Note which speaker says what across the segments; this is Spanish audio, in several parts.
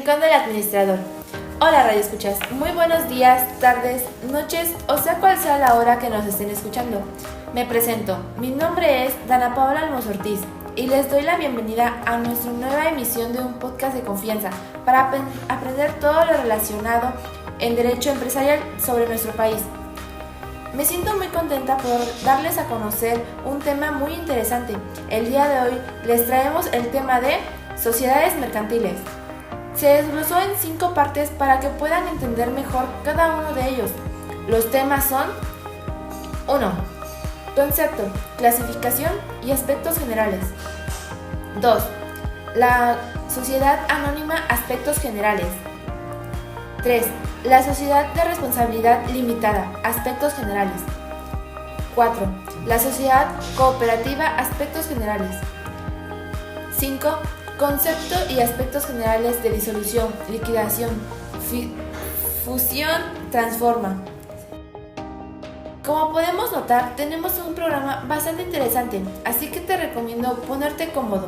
Speaker 1: Rincón del Administrador. Hola Radio Escuchas, muy buenos días, tardes, noches o sea cual sea la hora que nos estén escuchando. Me presento, mi nombre es Dana Paola Almos Ortiz y les doy la bienvenida a nuestra nueva emisión de un podcast de confianza para aprender todo lo relacionado en derecho empresarial sobre nuestro país. Me siento muy contenta por darles a conocer un tema muy interesante. El día de hoy les traemos el tema de sociedades mercantiles. Se desglosó en 5 partes para que puedan entender mejor cada uno de ellos. Los temas son 1. Concepto, clasificación y aspectos generales. 2. La sociedad anónima, aspectos generales. 3. La sociedad de responsabilidad limitada, aspectos generales. 4. La sociedad cooperativa, aspectos generales. 5. Concepto y aspectos generales de disolución, liquidación, fusión, transforma. Como podemos notar, tenemos un programa bastante interesante, así que te recomiendo ponerte cómodo.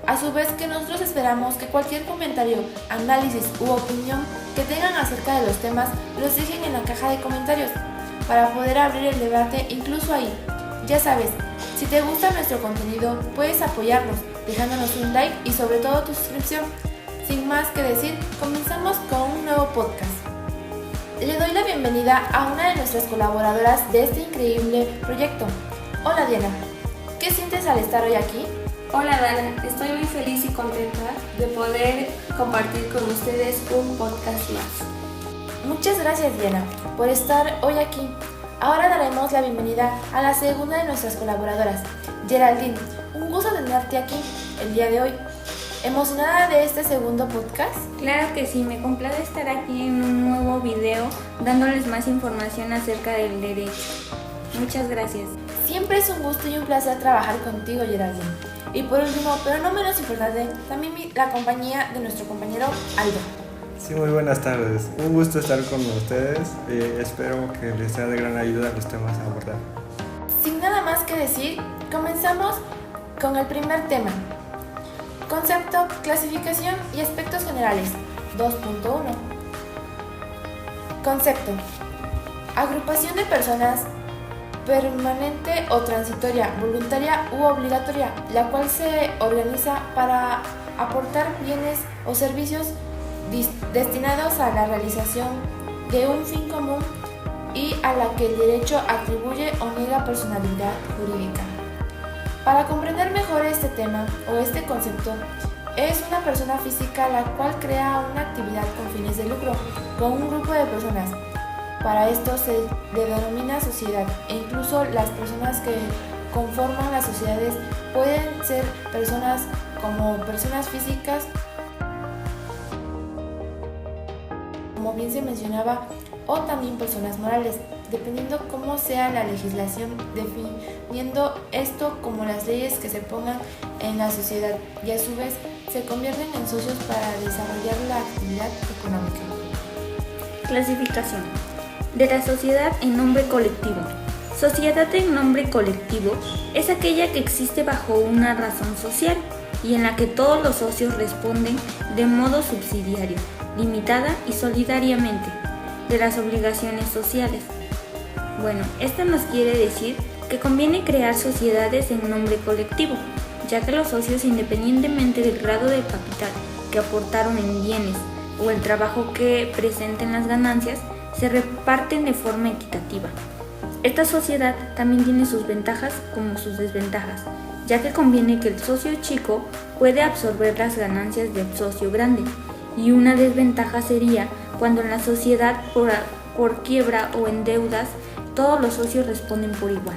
Speaker 1: A su vez que nosotros esperamos que cualquier comentario, análisis u opinión que tengan acerca de los temas los dejen en la caja de comentarios para poder abrir el debate incluso ahí. Ya sabes, si te gusta nuestro contenido puedes apoyarnos dejándonos un like y sobre todo tu suscripción. Sin más que decir, comenzamos con un nuevo podcast. Le doy la bienvenida a una de nuestras colaboradoras de este increíble proyecto. Hola Diana, ¿qué sientes al estar hoy aquí?
Speaker 2: Hola Dana, estoy muy feliz y contenta de poder compartir con ustedes un podcast más.
Speaker 1: Muchas gracias Diana por estar hoy aquí. Ahora daremos la bienvenida a la segunda de nuestras colaboradoras, Geraldine. Un gusto tenerte aquí el día de hoy. ¿Emocionada de este segundo podcast?
Speaker 2: Claro que sí, me complace estar aquí en un nuevo video dándoles más información acerca del derecho. Muchas gracias.
Speaker 1: Siempre es un gusto y un placer trabajar contigo, Geraldine. Y por último, pero no menos importante, también la compañía de nuestro compañero Aldo.
Speaker 3: Sí, muy buenas tardes. Un gusto estar con ustedes. Espero que les sea de gran ayuda los temas a abordar.
Speaker 1: Sin nada más que decir, comenzamos con el primer tema. Concepto, clasificación y aspectos generales. 2.1. Concepto. Agrupación de personas permanente o transitoria, voluntaria u obligatoria, la cual se organiza para aportar bienes o servicios destinados a la realización de un fin común y a la que el derecho atribuye o niega personalidad jurídica. Para comprender mejor este tema o este concepto, es una persona física la cual crea una actividad con fines de lucro con un grupo de personas. Para esto se denomina sociedad e incluso las personas que conforman las sociedades pueden ser personas como personas físicas, como bien se mencionaba, o también personas morales, dependiendo cómo sea la legislación, definiendo esto como las leyes que se pongan en la sociedad y a su vez se convierten en socios para desarrollar la actividad económica.
Speaker 2: Clasificación de la sociedad en nombre colectivo. Sociedad en nombre colectivo es aquella que existe bajo una razón social y en la que todos los socios responden de modo subsidiario, limitada y solidariamente de las obligaciones sociales. Bueno, esto nos quiere decir que conviene crear sociedades en nombre colectivo, ya que los socios, independientemente del grado de capital que aportaron en bienes o el trabajo que presenten las ganancias, se reparten de forma equitativa. Esta sociedad también tiene sus ventajas como sus desventajas, ya que conviene que el socio chico puede absorber las ganancias del socio grande, y una desventaja sería cuando en la sociedad por quiebra o en deudas todos los socios responden por igual.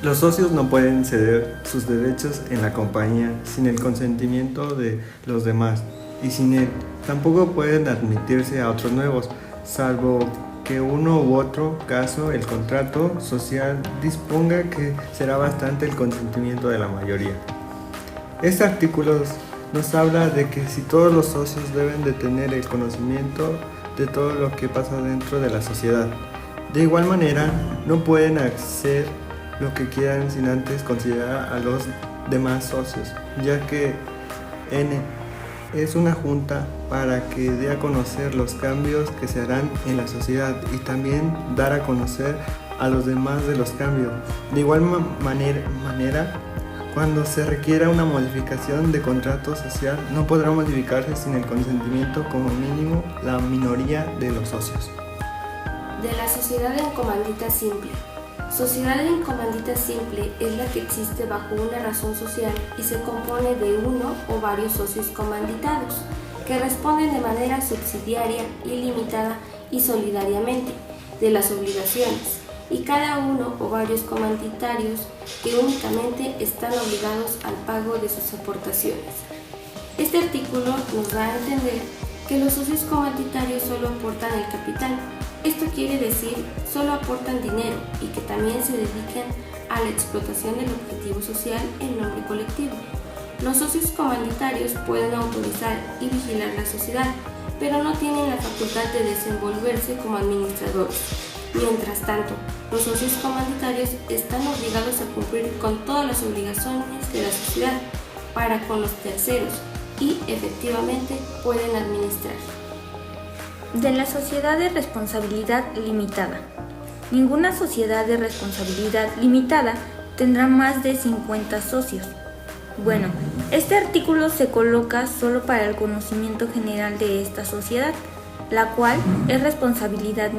Speaker 3: Los socios no pueden ceder sus derechos en la compañía sin el consentimiento de los demás y sin él tampoco pueden admitirse a otros nuevos, salvo que uno u otro caso el contrato social disponga que será bastante el consentimiento de la mayoría. Este artículo nos habla de que si todos los socios deben de tener el conocimiento de todo lo que pasa dentro de la sociedad. De igual manera, no pueden hacer lo que quieran sin antes considerar a los demás socios, ya que es una junta para que dé a conocer los cambios que se harán en la sociedad y también dar a conocer a los demás de los cambios. De igual manera, cuando se requiera una modificación de contrato social, no podrá modificarse sin el consentimiento como mínimo la minoría de los socios.
Speaker 4: De la sociedad en comandita simple. Sociedad en comandita simple es la que existe bajo una razón social y se compone de uno o varios socios comanditados, que responden de manera subsidiaria, ilimitada y solidariamente de las obligaciones, y cada uno o varios comanditarios que únicamente están obligados al pago de sus aportaciones. Este artículo nos da a entender que los socios comanditarios solo aportan el capital. Esto quiere decir, solo aportan dinero y que también se dedican a la explotación del objetivo social en nombre colectivo. Los socios comanditarios pueden autorizar y vigilar la sociedad, pero no tienen la facultad de desenvolverse como administradores. Mientras tanto, los socios comanditarios están obligados a cumplir con todas las obligaciones de la sociedad para con los terceros y efectivamente pueden administrar.
Speaker 2: De la sociedad de responsabilidad limitada. Ninguna sociedad de responsabilidad limitada tendrá más de 50 socios. Bueno, este artículo se coloca solo para el conocimiento general de esta sociedad, la cual es responsabilidad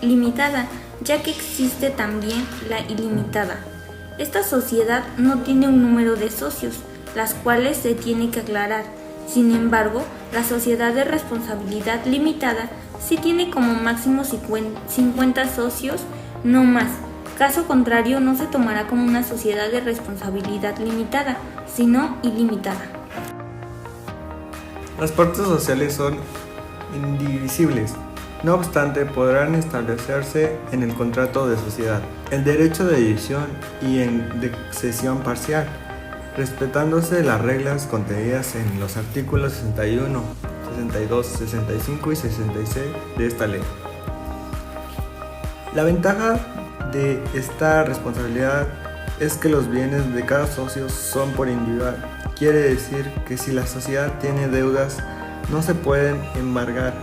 Speaker 2: limitada, ya que existe también la ilimitada. Esta sociedad no tiene un número de socios, las cuales se tiene que aclarar. Sin embargo, la sociedad de responsabilidad limitada sí tiene como máximo 50 socios, no más. Caso contrario, no se tomará como una sociedad de responsabilidad limitada, sino ilimitada.
Speaker 3: Las partes sociales son indivisibles. No obstante, podrán establecerse en el contrato de sociedad, el derecho de división y de cesión parcial, respetándose las reglas contenidas en los artículos 61, 62, 65 y 66 de esta ley. La ventaja de esta responsabilidad es que los bienes de cada socio son por individual. Quiere decir que si la sociedad tiene deudas, no se pueden embargar.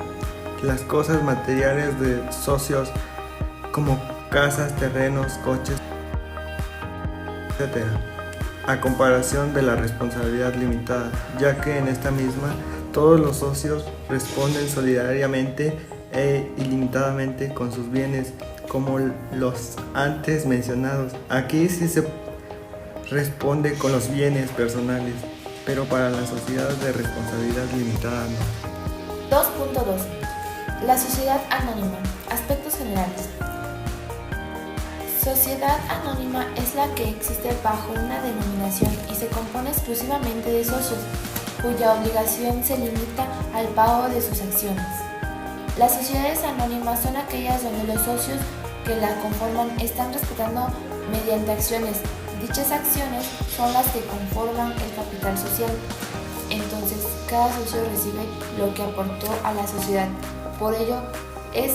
Speaker 3: Las cosas materiales de socios como casas, terrenos, coches, etc., a comparación de la responsabilidad limitada, ya que en esta misma todos los socios responden solidariamente e ilimitadamente con sus bienes, como los antes mencionados. Aquí sí se responde con los bienes personales, pero para la sociedad de responsabilidad limitada no.
Speaker 1: 2.2. La sociedad anónima. Aspectos generales. Sociedad anónima es la que existe bajo una denominación y se compone exclusivamente de socios, cuya obligación se limita al pago de sus acciones. Las sociedades anónimas son aquellas donde los socios que la conforman están respetando mediante acciones. Dichas acciones son las que conforman el capital social. Entonces, cada socio recibe lo que aportó a la sociedad. Por ello, es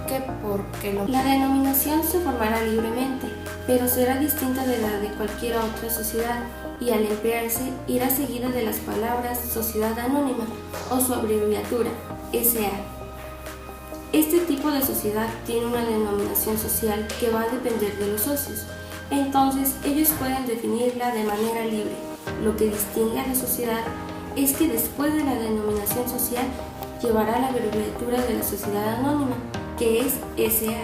Speaker 1: que la
Speaker 4: denominación se formará libremente, pero será distinta de la de cualquier otra sociedad y al emplearse irá seguida de las palabras Sociedad Anónima o su abreviatura, SA. Este tipo de sociedad tiene una denominación social que va a depender de los socios, entonces ellos pueden definirla de manera libre. Lo que distingue a la sociedad es que después de la denominación social llevará la abreviatura de la sociedad anónima, que es SA.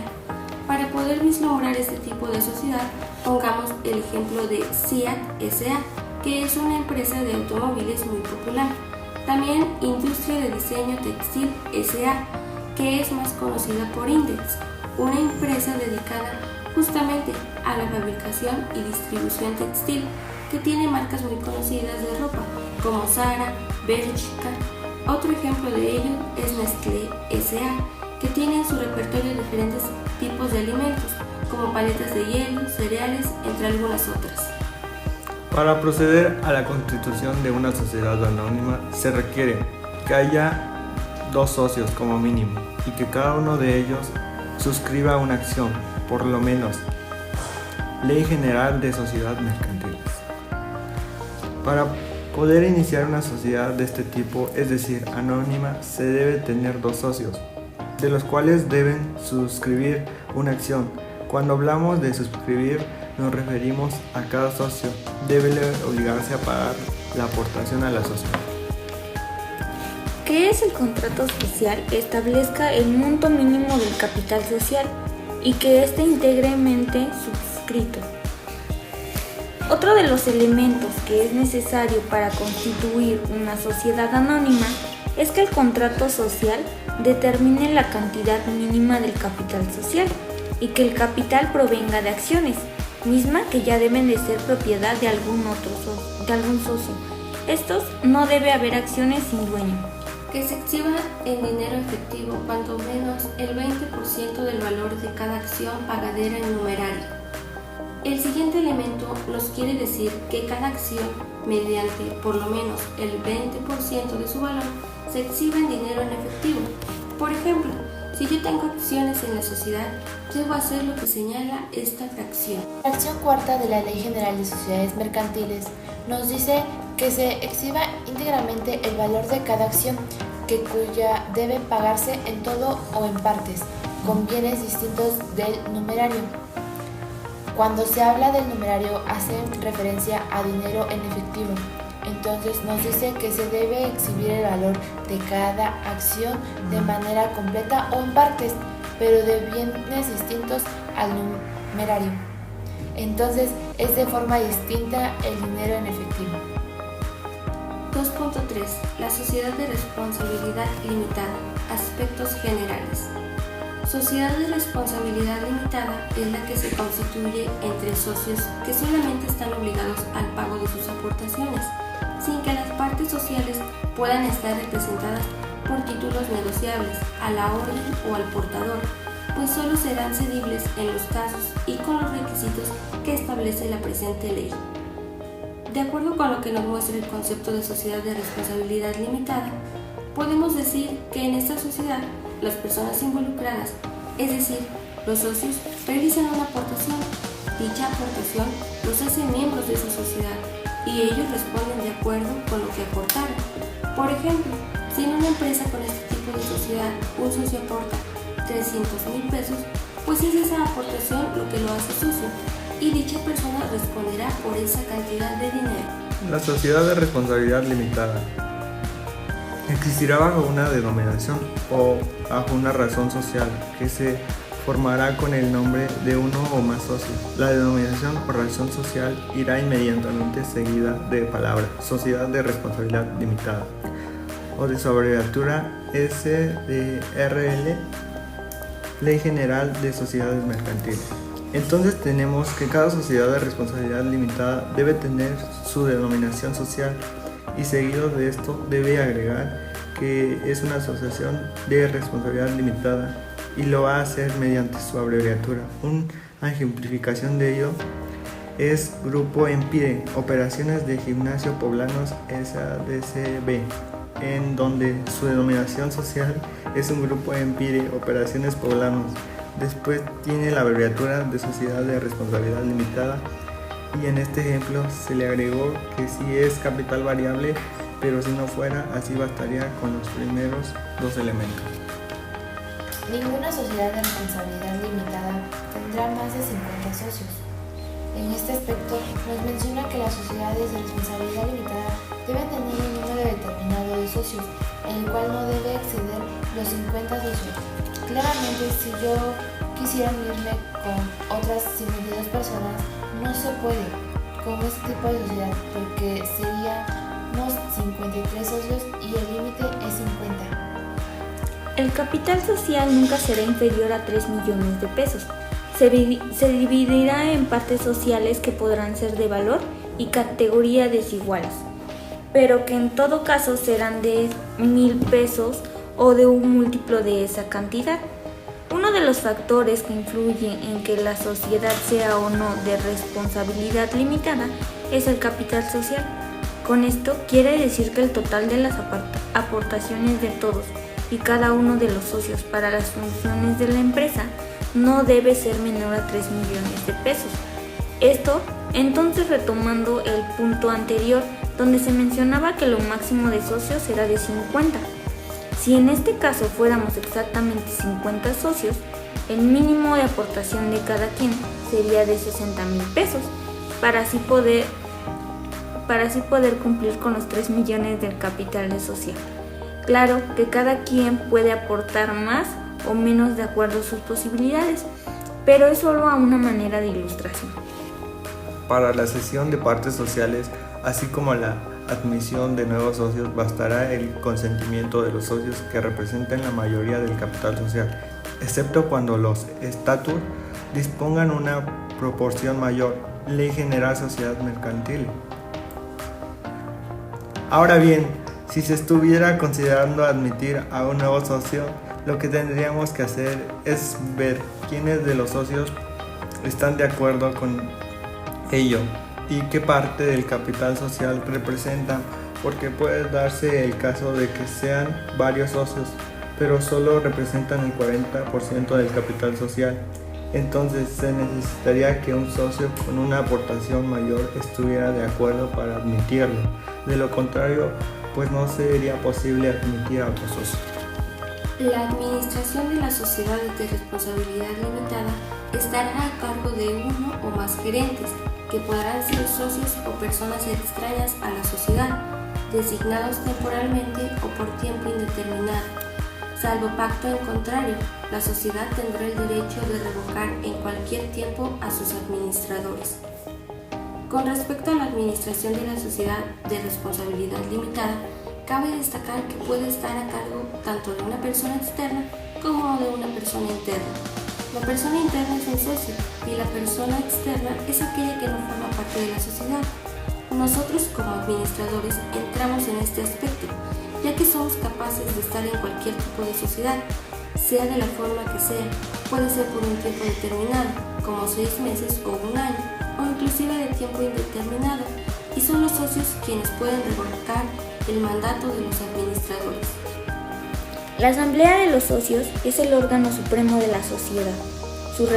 Speaker 4: Para poder vislumbrar este tipo de sociedad, pongamos el ejemplo de SEAT SA, que es una empresa de automóviles muy popular. También Industria de Diseño Textil SA, que es más conocida por Index, una empresa dedicada justamente a la fabricación y distribución textil, que tiene marcas muy conocidas de ropa, como Zara, Bershka. Otro ejemplo de ello es Nestlé SA, que tiene en su repertorio diferentes tipos de alimentos, como paletas de hielo, cereales, entre algunas otras.
Speaker 3: Para proceder a la constitución de una sociedad anónima se requiere que haya 2 socios como mínimo y que cada uno de ellos suscriba una acción, por lo menos. Ley General de Sociedades Mercantiles. Para poder iniciar una sociedad de este tipo, es decir, anónima, se debe tener 2 socios, de los cuales deben suscribir una acción. Cuando hablamos de suscribir, nos referimos a cada socio debe obligarse a pagar la aportación a la sociedad.
Speaker 2: Que es el contrato social establezca el monto mínimo del capital social y que esté íntegramente suscrito. Otro de los elementos que es necesario para constituir una sociedad anónima es que el contrato social determine la cantidad mínima del capital social y que el capital provenga de acciones, misma que ya deben de ser propiedad de algún socio. Estos no debe haber acciones sin dueño.
Speaker 4: Que se exhiba en dinero efectivo cuanto menos el 20% del valor de cada acción pagadera en numerario. El siguiente elemento nos quiere decir que cada acción, mediante por lo menos el 20% de su valor, se exhiba en dinero en efectivo. Por ejemplo, si yo tengo acciones en la sociedad, debo hacer lo que señala esta fracción.
Speaker 1: La fracción cuarta de la Ley General de Sociedades Mercantiles nos dice que se exhiba íntegramente el valor de cada acción, cuya debe pagarse en todo o en partes, con bienes distintos del numerario. Cuando se habla del numerario hace referencia a dinero en efectivo. Entonces nos dice que se debe exhibir el valor de cada acción de manera completa o en partes, pero de bienes distintos al numerario. Entonces es de forma distinta el dinero en efectivo.
Speaker 4: 2.3. La sociedad de responsabilidad limitada. Aspectos generales. Sociedad de responsabilidad limitada es la que se constituye entre socios que solamente están obligados al pago de sus aportaciones, sin que las partes sociales puedan estar representadas por títulos negociables a la orden o al portador, pues solo serán cedibles en los casos y con los requisitos que establece la presente ley. De acuerdo con lo que nos muestra el concepto de sociedad de responsabilidad limitada, podemos decir que en esta sociedad las personas involucradas, es decir, los socios, realizan una aportación. Dicha aportación los hace miembros de esa sociedad y ellos responden de acuerdo con lo que aportaron. Por ejemplo, si en una empresa con este tipo de sociedad un socio aporta 300,000 pesos, pues es esa aportación lo que lo hace socio y dicha persona responderá por esa cantidad de dinero.
Speaker 3: La sociedad de responsabilidad limitada existirá bajo una denominación o bajo una razón social que se formará con el nombre de uno o más socios. La denominación o razón social irá inmediatamente seguida de palabra sociedad de responsabilidad limitada o de su abreviatura SDRL, Ley General de Sociedades Mercantiles. Entonces tenemos que cada sociedad de responsabilidad limitada debe tener su denominación social y seguido de esto debe agregar que es una asociación de responsabilidad limitada y lo va a hacer mediante su abreviatura. Una ejemplificación de ello es Grupo Empire, Operaciones de Gimnasio Poblanos SADCB, en donde su denominación social es un Grupo Empire, Operaciones Poblanos. Después tiene la abreviatura de Sociedad de Responsabilidad Limitada y en este ejemplo se le agregó que si es capital variable, pero si no fuera, así bastaría con los primeros 2 elementos.
Speaker 1: Ninguna sociedad de responsabilidad limitada tendrá más de 50 socios. En este aspecto nos menciona que las sociedades de responsabilidad limitada deben tener un número determinado de socios, en el cual no debe exceder los 50 socios. Claramente, si yo quisiera unirme con otras 52 personas, no se puede con este tipo de sociedad porque seríamos 53 socios y el límite es 50.
Speaker 2: El capital social nunca será inferior a 3 millones de pesos. Se dividirá en partes sociales que podrán ser de valor y categoría desiguales, pero que en todo caso serán de 1,000 pesos o de un múltiplo de esa cantidad. Uno de los factores que influyen en que la sociedad sea o no de responsabilidad limitada es el capital social. Con esto quiere decir que el total de las aportaciones de todos y cada uno de los socios para las funciones de la empresa no debe ser menor a 3 millones de pesos. Esto, entonces, retomando el punto anterior, donde se mencionaba que lo máximo de socios era de 50. Si en este caso fuéramos exactamente 50 socios, el mínimo de aportación de cada quien sería de 60,000 pesos, para así poder cumplir con los 3 millones del capital de social. Claro que cada quien puede aportar más o menos de acuerdo a sus posibilidades, pero es solo a una manera de ilustración.
Speaker 3: Para la cesión de partes sociales, así como la admisión de nuevos socios, bastará el consentimiento de los socios que representen la mayoría del capital social, excepto cuando los estatutos dispongan una proporción mayor, Ley General Sociedad Mercantil. Ahora bien, si se estuviera considerando admitir a un nuevo socio, lo que tendríamos que hacer es ver quiénes de los socios están de acuerdo con ello y qué parte del capital social representan, porque puede darse el caso de que sean varios socios, pero solo representan el 40% del capital social. Entonces se necesitaría que un socio con una aportación mayor estuviera de acuerdo para admitirlo. De lo contrario, pues no sería posible admitir a otros socios.
Speaker 4: La administración de las sociedades de responsabilidad limitada estará a cargo de uno o más gerentes, que podrán ser socios o personas extrañas a la sociedad, designados temporalmente o por tiempo indeterminado. Salvo pacto en contrario, la sociedad tendrá el derecho de revocar en cualquier tiempo a sus administradores. Con respecto a la administración de la sociedad de responsabilidad limitada, cabe destacar que puede estar a cargo tanto de una persona externa como de una persona interna. La persona interna es un socio y la persona externa es aquella que no forma parte de la sociedad. Nosotros como administradores entramos en este aspecto, ya que somos capaces de estar en cualquier tipo de sociedad, sea de la forma que sea, puede ser por un tiempo determinado, como 6 meses o un año, o inclusive de tiempo indeterminado, y son los socios quienes pueden revocar el mandato de los administradores.
Speaker 2: La Asamblea de los Socios es el órgano supremo de la sociedad. Sus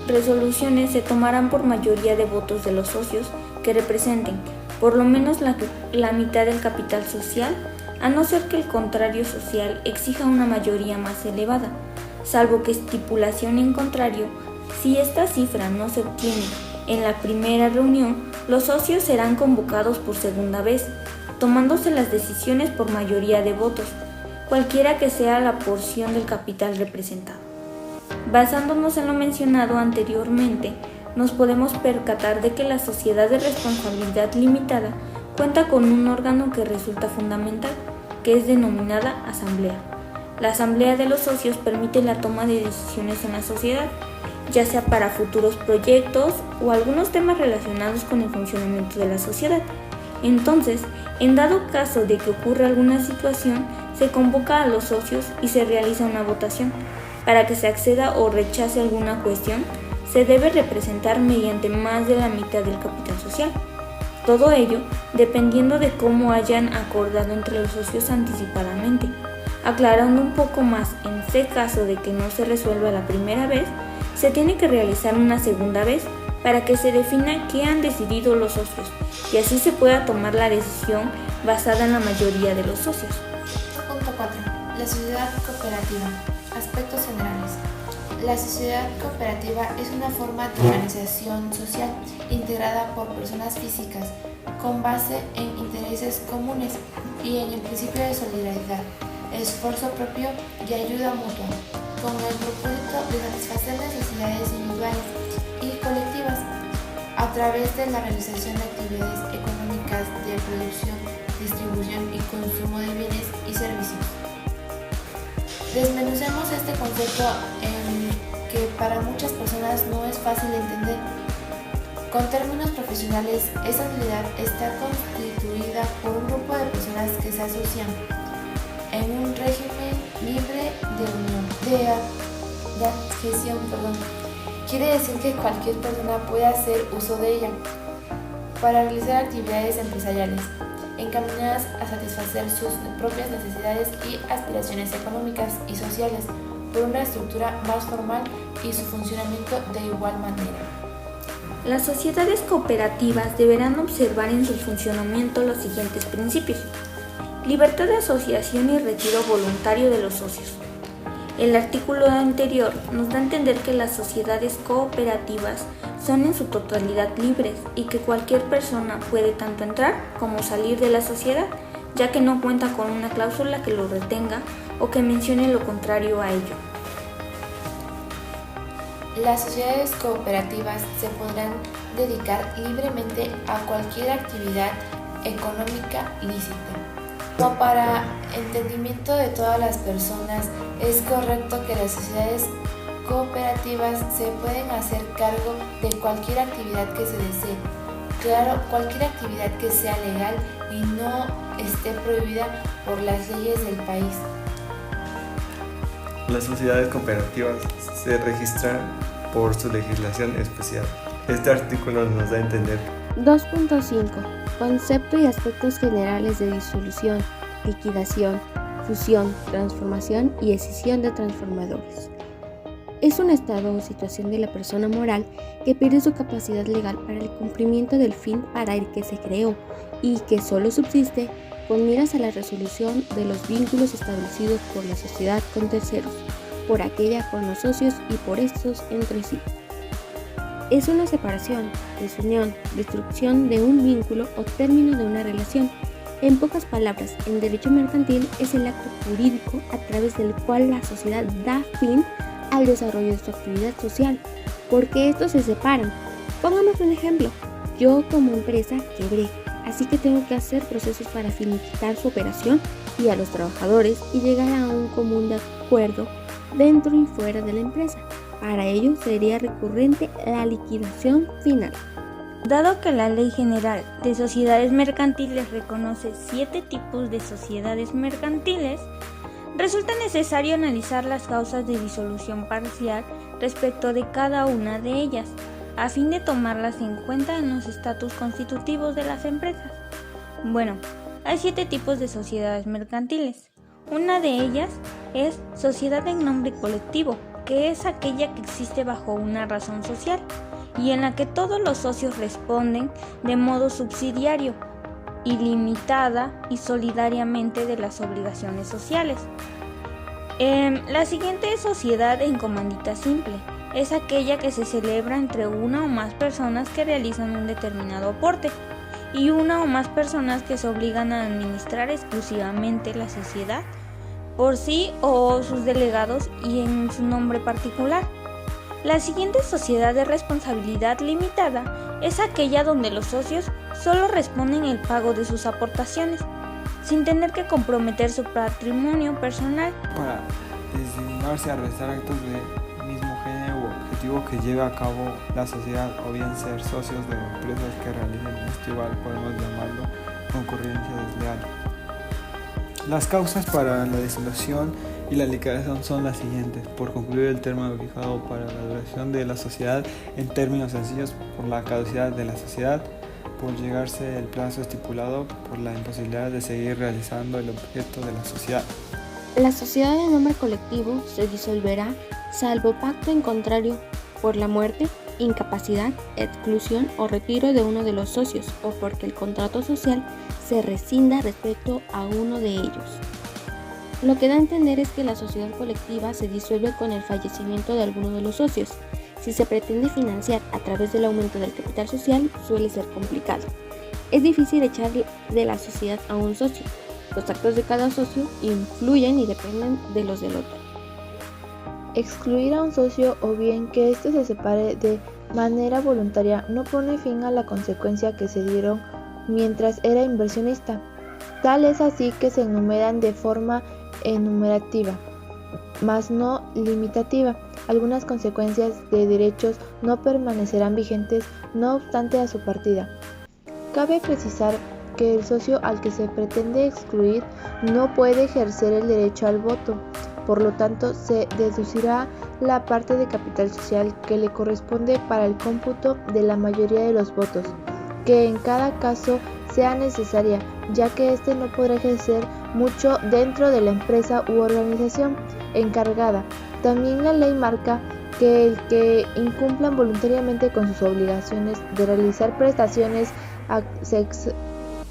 Speaker 2: resoluciones se tomarán por mayoría de votos de los socios que representen por lo menos la mitad del capital social, a no ser que el contrario social exija una mayoría más elevada, salvo que estipulación en contrario, si esta cifra no se obtiene en la primera reunión, los socios serán convocados por segunda vez, tomándose las decisiones por mayoría de votos, cualquiera que sea la porción del capital representado. Basándonos en lo mencionado anteriormente, nos podemos percatar de que la sociedad de responsabilidad limitada cuenta con un órgano que resulta fundamental, que es denominada asamblea. La asamblea de los socios permite la toma de decisiones en la sociedad, ya sea para futuros proyectos o algunos temas relacionados con el funcionamiento de la sociedad. Entonces, en dado caso de que ocurra alguna situación, se convoca a los socios y se realiza una votación. Para que se acceda o rechace alguna cuestión, se debe representar mediante más de la mitad del capital social. Todo ello dependiendo de cómo hayan acordado entre los socios anticipadamente. Aclarando un poco más, en este caso de que no se resuelva la primera vez, se tiene que realizar una segunda vez para que se defina qué han decidido los socios y así se pueda tomar la decisión basada en la mayoría de los socios.
Speaker 1: Punto 4. La sociedad cooperativa. Aspectos generales. La sociedad cooperativa es una forma de organización social integrada por personas físicas con base en intereses comunes y en el principio de solidaridad, esfuerzo propio y ayuda mutua, con el propósito de satisfacer necesidades individuales y colectivas a través de la realización de actividades económicas de producción, distribución y consumo de bienes y servicios. Desmenucemos este concepto en que para muchas personas no es fácil de entender. Con términos profesionales, esta sociedad está constituida por un grupo de personas que se asocian en un régimen libre de adhesión. Quiere decir que cualquier persona puede hacer uso de ella para realizar actividades empresariales encaminadas a satisfacer sus propias necesidades y aspiraciones económicas y sociales por una estructura más formal y su funcionamiento de igual manera.
Speaker 2: Las sociedades cooperativas deberán observar en su funcionamiento los siguientes principios: libertad de asociación y retiro voluntario de los socios. El artículo anterior nos da a entender que las sociedades cooperativas son en su totalidad libres y que cualquier persona puede tanto entrar como salir de la sociedad, ya que no cuenta con una cláusula que lo retenga o que mencione lo contrario a ello.
Speaker 1: Las sociedades cooperativas se podrán dedicar libremente a cualquier actividad económica lícita. Como para entendimiento de todas las personas, es correcto que las sociedades cooperativas se pueden hacer cargo de cualquier actividad que se desee. Claro, cualquier actividad que sea legal y no esté prohibida por las leyes del país.
Speaker 3: Las sociedades cooperativas se registran por su legislación especial. Este artículo nos da a entender
Speaker 5: 2.5. Concepto y aspectos generales de disolución, liquidación, fusión, transformación y escisión de transformadores. Es un estado o situación de la persona moral que pierde su capacidad legal para el cumplimiento del fin para el que se creó y que solo subsiste con miras a la resolución de los vínculos establecidos por la sociedad con terceros, por aquella con los socios y por estos entre sí. Es una separación, desunión, destrucción de un vínculo o término de una relación. En pocas palabras, en derecho mercantil es el acto jurídico a través del cual la sociedad da fin al desarrollo de su actividad social, porque estos se separan. Pongamos un ejemplo. Yo como empresa quebré, así que tengo que hacer procesos para finiquitar su operación y a los trabajadores y llegar a un común de acuerdo dentro y fuera de la empresa. Para ello sería recurrente la liquidación final.
Speaker 2: Dado que la Ley General de Sociedades Mercantiles reconoce 7 tipos de sociedades mercantiles, resulta necesario analizar las causas de disolución parcial respecto de cada una de ellas, a fin de tomarlas en cuenta en los estatus constitutivos de las empresas. Bueno, hay 7 tipos de sociedades mercantiles. Una de ellas es sociedad en nombre colectivo, que es aquella que existe bajo una razón social y en la que todos los socios responden de modo subsidiario, ilimitada y solidariamente de las obligaciones sociales. La siguiente es sociedad en comandita simple. Es aquella que se celebra entre una o más personas que realizan un determinado aporte y una o más personas que se obligan a administrar exclusivamente la sociedad por sí o sus delegados y en su nombre particular. La siguiente sociedad de responsabilidad limitada es aquella donde los socios solo responden el pago de sus aportaciones, sin tener que comprometer su patrimonio personal.
Speaker 6: Para designarse a realizar actos de mismo género u objetivo que lleve a cabo la sociedad, o bien ser socios de empresas que realicen esto, igual podemos llamarlo concurrencia desleal. Las causas para la disolución y la liquidación son las siguientes: por concluir el término fijado para la duración de la sociedad, en términos sencillos, por la caducidad de la sociedad, por llegarse el plazo estipulado, por la imposibilidad de seguir realizando el objeto de la sociedad.
Speaker 5: La sociedad de nombre colectivo se disolverá salvo pacto en contrario por la muerte, incapacidad, exclusión o retiro de uno de los socios o porque el contrato social se rescinda respecto a uno de ellos. Lo que da a entender es que la sociedad colectiva se disuelve con el fallecimiento de alguno de los socios. Si se pretende financiar a través del aumento del capital social, suele ser complicado. Es difícil echar de la sociedad a un socio. Los actos de cada socio influyen y dependen de los del otro.
Speaker 7: Excluir a un socio o bien que éste se separe de manera voluntaria no pone fin a la consecuencia que se dieron mientras era inversionista. Tal es así que se enumeran de forma enumerativa, mas no limitativa. Algunas consecuencias de derechos no permanecerán vigentes, no obstante a su partida. Cabe precisar que el socio al que se pretende excluir no puede ejercer el derecho al voto. Por lo tanto, se deducirá la parte de capital social que le corresponde para el cómputo de la mayoría de los votos, que en cada caso sea necesaria, ya que éste no podrá ejercer mucho dentro de la empresa u organización encargada. También la ley marca que el que incumplan voluntariamente con sus obligaciones de realizar prestaciones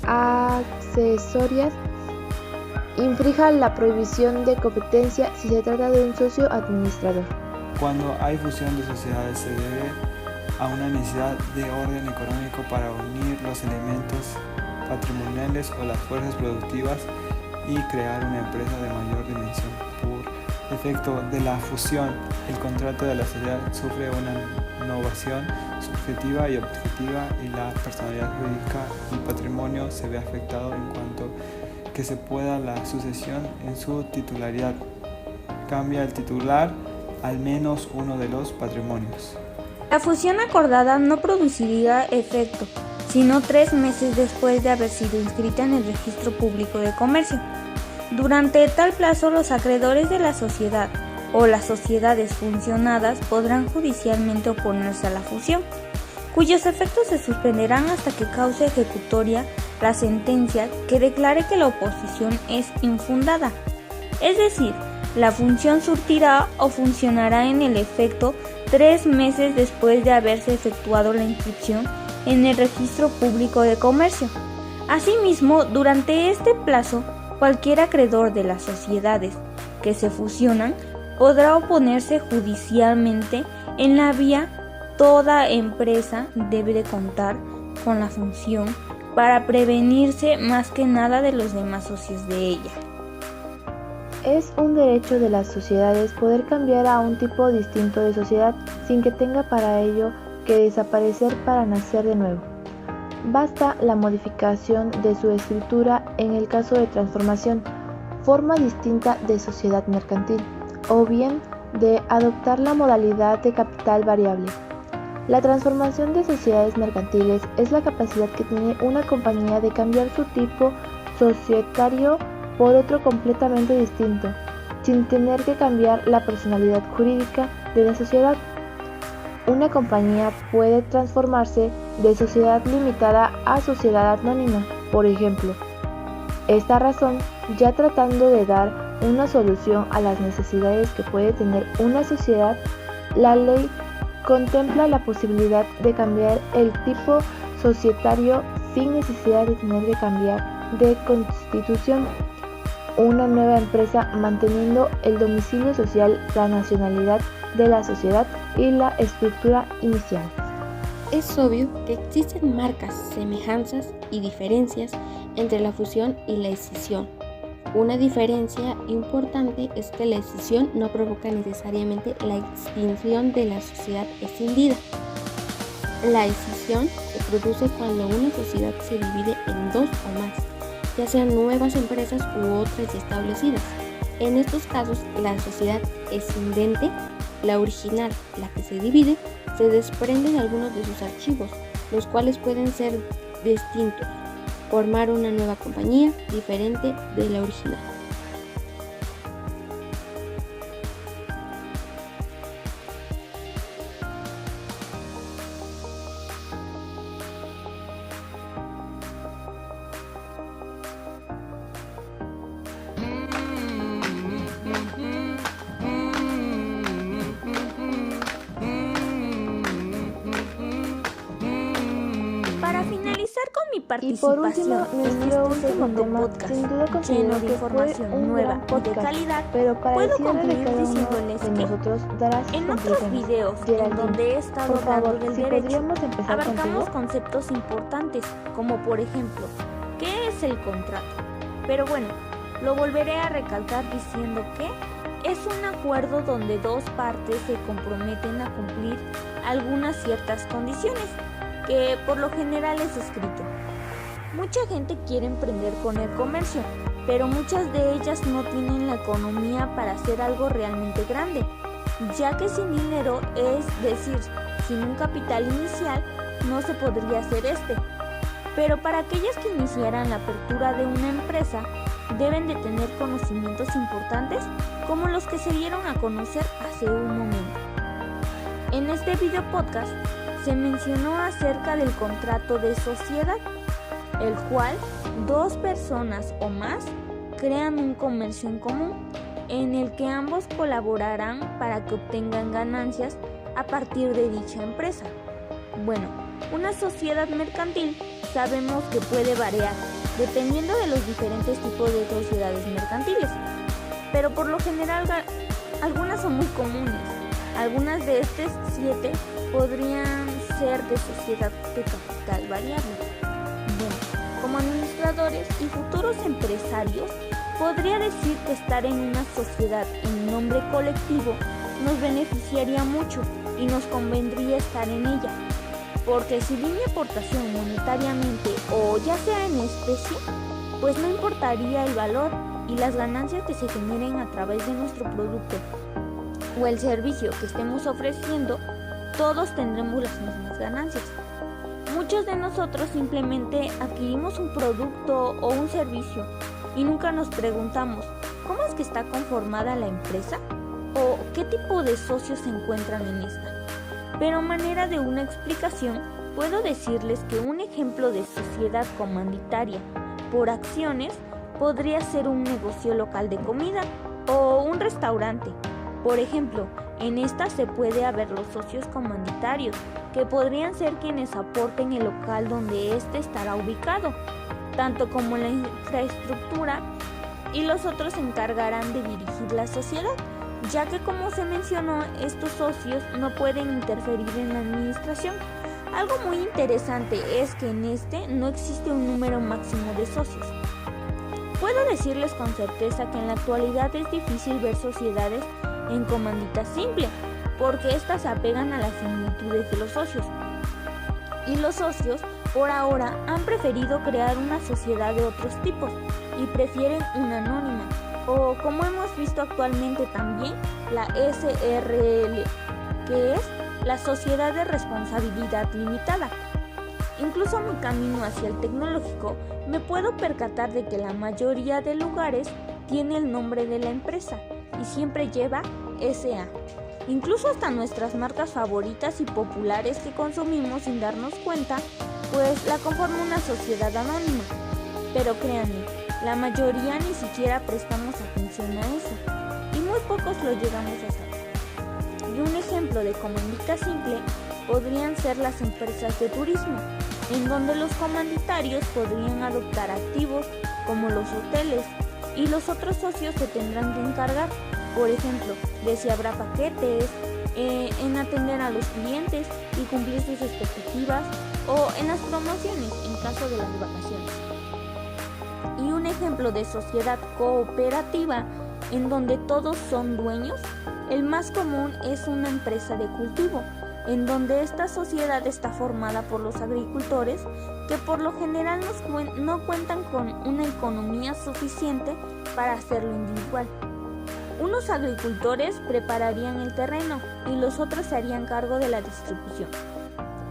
Speaker 7: accesorias infrija la prohibición de competencia si se trata de un socio administrador.
Speaker 6: Cuando hay fusión de sociedades se debe a una necesidad de orden económico para unir los elementos patrimoniales o las fuerzas productivas y crear una empresa de mayor dimensión. Por efecto de la fusión, el contrato de la sociedad sufre una innovación subjetiva y objetiva y la personalidad jurídica y patrimonio se ve afectado en cuanto que se pueda la sucesión en su titularidad. Cambia el titular al menos uno de los patrimonios.
Speaker 2: La fusión acordada no produciría efecto, sino 3 meses después de haber sido inscrita en el Registro Público de Comercio. Durante tal plazo, los acreedores de la sociedad o las sociedades funcionadas podrán judicialmente oponerse a la fusión, cuyos efectos se suspenderán hasta que cause ejecutoria la sentencia que declare que la oposición es infundada. Es decir, la función surtirá o funcionará en el efecto 3 meses después de haberse efectuado la inscripción en el Registro Público de Comercio. Asimismo, durante este plazo, cualquier acreedor de las sociedades que se fusionan podrá oponerse judicialmente en la vía. Toda empresa debe de contar con la función para prevenirse más que nada de los demás socios de ella.
Speaker 7: Es un derecho de las sociedades poder cambiar a un tipo distinto de sociedad sin que tenga para ello que desaparecer para nacer de nuevo. Basta la modificación de su escritura en el caso de transformación, forma distinta de sociedad mercantil, o bien de adoptar la modalidad de capital variable. La transformación de sociedades mercantiles es la capacidad que tiene una compañía de cambiar su tipo societario por otro completamente distinto, sin tener que cambiar la personalidad jurídica de la sociedad. Una compañía puede transformarse de sociedad limitada a sociedad anónima, por ejemplo. Esta razón, ya tratando de dar una solución a las necesidades que puede tener una sociedad, la ley contempla la posibilidad de cambiar el tipo societario sin necesidad de tener que cambiar de constitución. Una nueva empresa manteniendo el domicilio social, la nacionalidad de la sociedad y la estructura inicial.
Speaker 5: Es obvio que existen marcas, semejanzas y diferencias entre la fusión y la escisión. Una diferencia importante es que la escisión no provoca necesariamente la extinción de la sociedad escindida. La escisión se produce cuando una sociedad se divide en 2 o más, ya sean nuevas empresas u otras establecidas. En estos casos, la sociedad escindente, la original, la que se divide, se desprende de algunos de sus archivos, los cuales pueden ser distintos, formar una nueva compañía diferente de la original.
Speaker 2: Para finalizar con mi
Speaker 7: Y por último,
Speaker 2: participación en
Speaker 7: nuestro
Speaker 2: este
Speaker 7: último
Speaker 2: segundo
Speaker 7: tema,
Speaker 2: podcast,
Speaker 7: sin duda
Speaker 2: lleno
Speaker 7: considero
Speaker 2: de
Speaker 7: que fue
Speaker 2: información
Speaker 7: un
Speaker 2: nueva
Speaker 7: gran
Speaker 2: y de
Speaker 7: podcast,
Speaker 2: calidad,
Speaker 7: pero para
Speaker 2: puedo
Speaker 7: decirle
Speaker 2: concluir
Speaker 7: de cada uno
Speaker 2: diciéndoles
Speaker 7: de
Speaker 2: que
Speaker 7: nosotros darás sus
Speaker 2: en otros
Speaker 7: conclusiones.
Speaker 2: videos en
Speaker 7: Geraldine,
Speaker 2: donde he estado
Speaker 7: por
Speaker 2: hablando
Speaker 7: favor,
Speaker 2: del
Speaker 7: si
Speaker 2: derecho,
Speaker 7: podríamos empezar
Speaker 2: abarcamos
Speaker 7: contigo.
Speaker 2: conceptos importantes, como por ejemplo, ¿qué es el contrato? Pero bueno, lo volveré a recalcar diciendo que es un acuerdo donde 2 partes se comprometen a cumplir algunas ciertas condiciones, que por lo general es escrito. Mucha gente quiere emprender con el comercio, pero muchas de ellas no tienen la economía para hacer algo realmente grande, ya que sin dinero, es decir, sin un capital inicial, no se podría hacer este. Pero para aquellas que iniciaran la apertura de una empresa, deben de tener conocimientos importantes como los que se dieron a conocer hace un momento. En este video podcast se mencionó acerca del contrato de sociedad, el cual 2 personas o más crean un comercio en común, en el que ambos colaborarán para que obtengan ganancias a partir de dicha empresa. Bueno, una sociedad mercantil sabemos que puede variar dependiendo de los diferentes tipos de sociedades mercantiles, pero por lo general algunas son muy comunes. Algunas de estas 7 podrían ser de sociedad de capital variable. Bueno, como administradores y futuros empresarios, podría decir que estar en una sociedad en nombre colectivo nos beneficiaría mucho y nos convendría estar en ella, porque si bien mi aportación monetariamente o ya sea en especie, pues no importaría el valor y las ganancias que se generen a través de nuestro producto o el servicio que estemos ofreciendo, todos tendremos las mismas ganancias. Muchos de nosotros simplemente adquirimos un producto o un servicio y nunca nos preguntamos ¿cómo es que está conformada la empresa? ¿O qué tipo de socios se encuentran en esta? Pero a manera de una explicación, puedo decirles que un ejemplo de sociedad comanditaria por acciones podría ser un negocio local de comida o un restaurante. Por ejemplo, en esta se puede haber los socios comanditarios, que podrían ser quienes aporten el local donde éste estará ubicado, tanto como la infraestructura, y los otros se encargarán de dirigir la sociedad, ya que como se mencionó, estos socios no pueden interferir en la administración. Algo muy interesante es que en este no existe un número máximo de socios. Puedo decirles con certeza que en la actualidad es difícil ver sociedades en comandita simple, porque estas se apegan a las similitudes de los socios. Y los socios, por ahora, han preferido crear una sociedad de otros tipos y prefieren una anónima, o como hemos visto actualmente también, la SRL, que es la Sociedad de Responsabilidad Limitada. Incluso a mi camino hacia el tecnológico, me puedo percatar de que la mayoría de lugares tiene el nombre de la empresa y siempre lleva SA. Incluso hasta nuestras marcas favoritas y populares que consumimos sin darnos cuenta, pues la conforma una sociedad anónima. Pero créanme, la mayoría ni siquiera prestamos atención a eso, y muy pocos lo llegamos a saber. Y un ejemplo de comandita simple podrían ser las empresas de turismo, en donde los comanditarios podrían adoptar activos como los hoteles, y los otros socios se tendrán que encargar, por ejemplo, de si habrá paquetes, en atender a los clientes y cumplir sus expectativas, o en las promociones en caso de las vacaciones. Y un ejemplo de sociedad cooperativa en donde todos son dueños, el más común es una empresa de cultivo, en donde esta sociedad está formada por los agricultores que por lo general no cuentan con una economía suficiente para hacerlo individual. Unos agricultores prepararían el terreno y los otros se harían cargo de la distribución.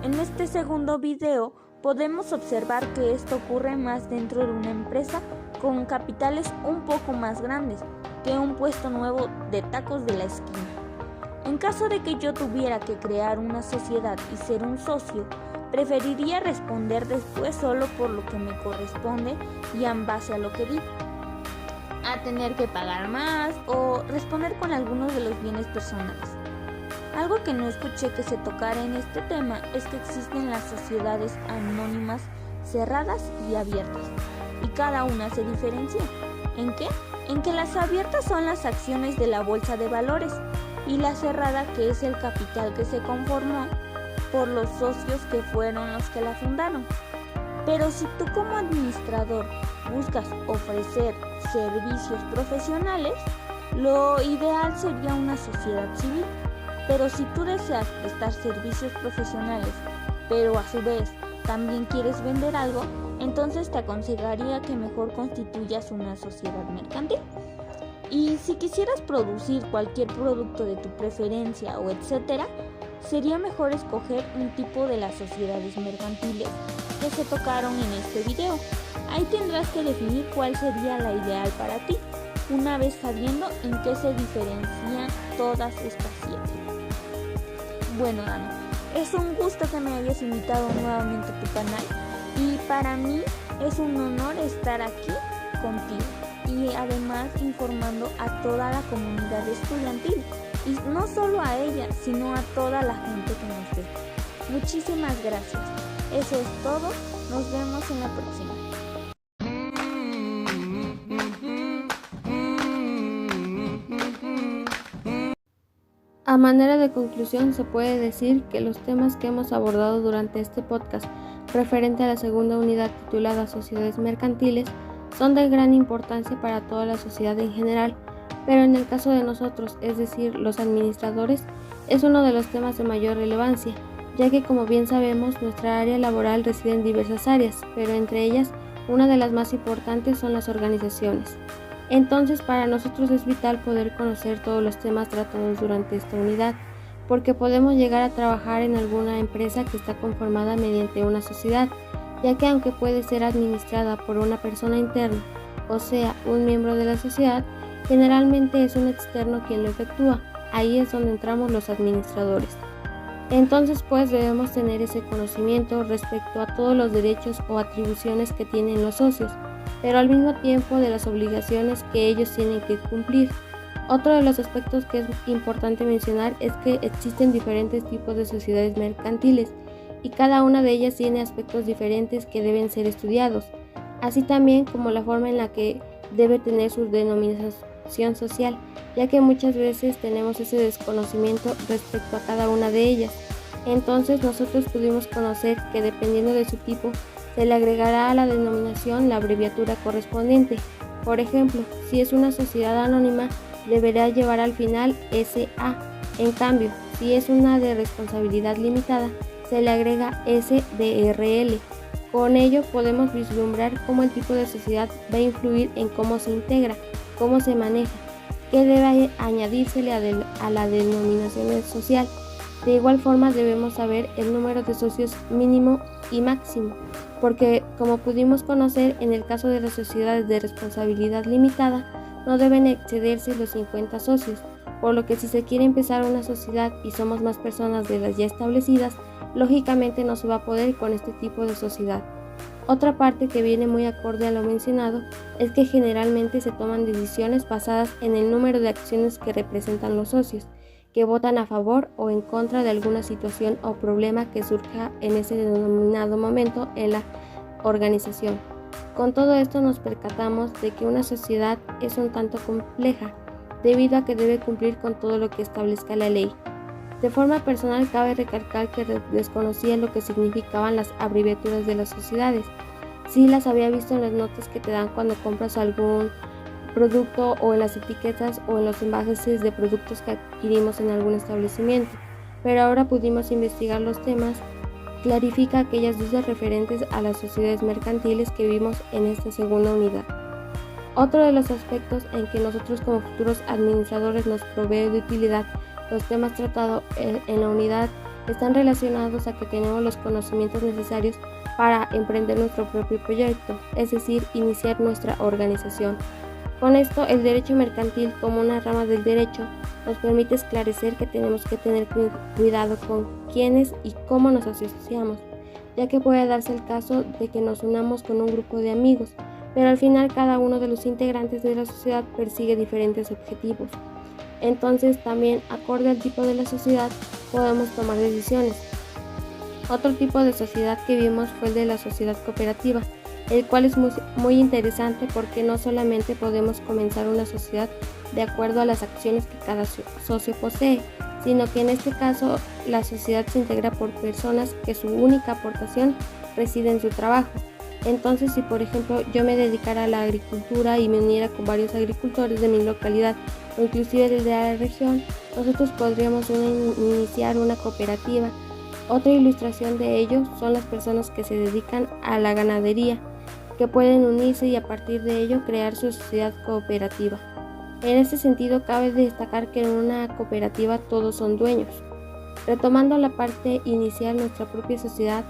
Speaker 2: En este segundo video podemos observar que esto ocurre más dentro de una empresa con capitales un poco más grandes que un puesto nuevo de tacos de la esquina. En caso de que yo tuviera que crear una sociedad y ser un socio, preferiría responder después solo por lo que me corresponde y en base a lo que di, a tener que pagar más o responder con algunos de los bienes personales. Algo que no escuché que se tocara en este tema es que existen las sociedades anónimas cerradas y abiertas, y cada una se diferencia. ¿En qué? En que las abiertas son las acciones de la bolsa de valores y la cerrada, que es el capital que se conformó por los socios que fueron los que la fundaron. Pero si tú como administrador buscas ofrecer servicios profesionales, lo ideal sería una sociedad civil. Pero si tú deseas prestar servicios profesionales, pero a su vez también quieres vender algo, entonces te aconsejaría que mejor constituyas una sociedad mercantil. Y si quisieras producir cualquier producto de tu preferencia o etcétera, sería mejor escoger un tipo de las sociedades mercantiles que se tocaron en este video. Ahí tendrás que definir cuál sería la ideal para ti, una vez sabiendo en qué se diferencian todas estas 7. Bueno, Dana, es un gusto que me hayas invitado nuevamente a tu canal y para mí es un honor estar aquí contigo. y además informando a toda la comunidad estudiantil, y no solo a ella, sino a toda la gente que nos ve. Muchísimas gracias. Eso es todo. Nos vemos en la próxima.
Speaker 5: A manera de conclusión, se puede decir que los temas que hemos abordado durante este podcast referente a la segunda unidad titulada Sociedades Mercantiles son de gran importancia para toda la sociedad en general, pero en el caso de nosotros, es decir, los administradores, es uno de los temas de mayor relevancia, ya que como bien sabemos, nuestra área laboral reside en diversas áreas, pero entre ellas, una de las más importantes son las organizaciones. Entonces, para nosotros es vital poder conocer todos los temas tratados durante esta unidad, porque podemos llegar a trabajar en alguna empresa que está conformada mediante una sociedad, ya que aunque puede ser administrada por una persona interna, o sea, un miembro de la sociedad, generalmente es un externo quien lo efectúa. Ahí es donde entramos los administradores. Entonces, pues debemos tener ese conocimiento respecto a todos los derechos o atribuciones que tienen los socios, pero al mismo tiempo de las obligaciones que ellos tienen que cumplir. Otro de los aspectos que es importante mencionar es que existen diferentes tipos de sociedades mercantiles y cada una de ellas tiene aspectos diferentes que deben ser estudiados, así también como la forma en la que debe tener su denominación social, ya que muchas veces tenemos ese desconocimiento respecto a cada una de ellas. Entonces nosotros pudimos conocer que dependiendo de su tipo, se le agregará a la denominación la abreviatura correspondiente. Por ejemplo, si es una sociedad anónima, deberá llevar al final SA. En cambio, si es una de responsabilidad limitada, se le agrega SDRL. Con ello podemos vislumbrar cómo el tipo de sociedad va a influir en cómo se integra, cómo se maneja, qué debe añadírsele a la denominación social. De igual forma debemos saber el número de socios mínimo y máximo, porque como pudimos conocer en el caso de las sociedades de responsabilidad limitada, no deben excederse los 50 socios, por lo que si se quiere empezar una sociedad y somos más personas de las ya establecidas, lógicamente no se va a poder con este tipo de sociedad. Otra parte que viene muy acorde a lo mencionado es que generalmente se toman decisiones basadas en el número de acciones que representan los socios, que votan a favor o en contra de alguna situación o problema que surja en ese denominado momento en la organización. Con todo esto nos percatamos de que una sociedad es un tanto compleja, debido a que debe cumplir con todo lo que establezca la ley. De forma personal cabe recalcar que desconocía lo que significaban las abreviaturas de las sociedades. Sí las había visto en las notas que te dan cuando compras algún producto o en las etiquetas o en los envases de productos que adquirimos en algún establecimiento, pero ahora pudimos investigar los temas. Clarifica aquellas dudas referentes a las sociedades mercantiles que vimos en esta segunda unidad. Otro de los aspectos en que nosotros como futuros administradores nos provee de utilidad los temas tratados en la unidad están relacionados a que tenemos los conocimientos necesarios para emprender nuestro propio proyecto, es decir, iniciar nuestra organización. Con esto, el derecho mercantil como una rama del derecho nos permite esclarecer que tenemos que tener cuidado con quiénes y cómo nos asociamos, ya que puede darse el caso de que nos unamos con un grupo de amigos, pero al final cada uno de los integrantes de la sociedad persigue diferentes objetivos. Entonces, también, acorde al tipo de la sociedad, podemos tomar decisiones. Otro tipo de sociedad que vimos fue el de la sociedad cooperativa, el cual es muy interesante porque no solamente podemos comenzar una sociedad de acuerdo a las acciones que cada socio posee, sino que en este caso la sociedad se integra por personas que su única aportación reside en su trabajo. Entonces, si por ejemplo yo me dedicara a la agricultura y me uniera con varios agricultores de mi localidad o inclusive desde la región, nosotros podríamos iniciar una cooperativa. Otra ilustración de ello son las personas que se dedican a la ganadería, que pueden unirse y a partir de ello crear su sociedad cooperativa. En este sentido, cabe destacar que en una cooperativa todos son dueños. Retomando la parte inicial, nuestra propia sociedad,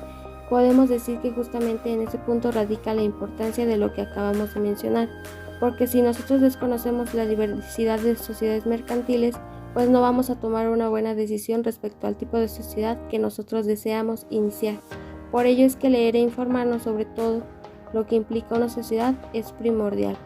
Speaker 5: podemos decir que justamente en ese punto radica la importancia de lo que acabamos de mencionar, porque si nosotros desconocemos la diversidad de sociedades mercantiles, pues no vamos a tomar una buena decisión respecto al tipo de sociedad que nosotros deseamos iniciar. Por ello es que leer e informarnos sobre todo lo que implica una sociedad es primordial.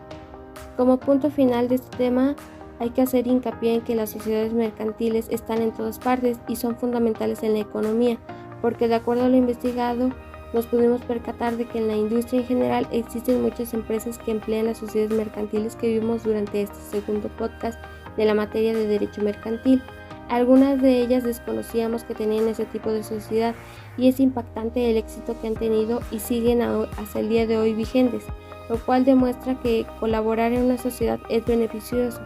Speaker 5: Como punto final de este tema, hay que hacer hincapié en que las sociedades mercantiles están en todas partes y son fundamentales en la economía, porque de acuerdo a lo investigado, nos pudimos percatar de que en la industria en general existen muchas empresas que emplean las sociedades mercantiles que vimos durante este segundo podcast de la materia de derecho mercantil. Algunas de ellas desconocíamos que tenían ese tipo de sociedad y es impactante el éxito que han tenido y siguen hasta el día de hoy vigentes, lo cual demuestra que colaborar en una sociedad es beneficioso,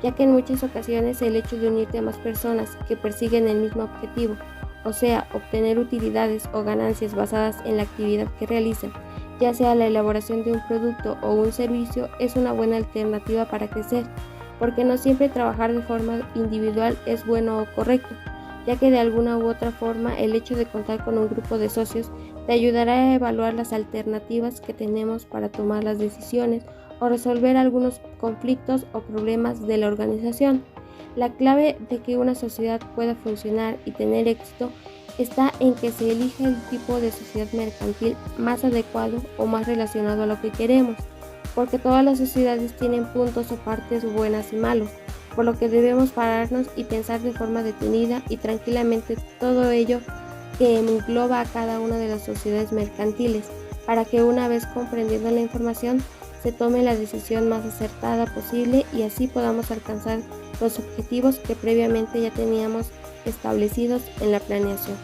Speaker 5: ya que en muchas ocasiones el hecho de unirte a más personas que persiguen el mismo objetivo, o sea, obtener utilidades o ganancias basadas en la actividad que realizan, ya sea la elaboración de un producto o un servicio, es una buena alternativa para crecer, porque no siempre trabajar de forma individual es bueno o correcto, ya que de alguna u otra forma el hecho de contar con un grupo de socios te ayudará a evaluar las alternativas que tenemos para tomar las decisiones o resolver algunos conflictos o problemas de la organización. La clave de que una sociedad pueda funcionar y tener éxito está en que se elija el tipo de sociedad mercantil más adecuado o más relacionado a lo que queremos, porque todas las sociedades tienen puntos o partes buenas y malos, por lo que debemos pararnos y pensar de forma detenida y tranquilamente todo ello que engloba a cada una de las sociedades mercantiles, para que una vez comprendiendo la información se tome la decisión más acertada posible y así podamos alcanzar los objetivos que previamente ya teníamos establecidos en la planeación.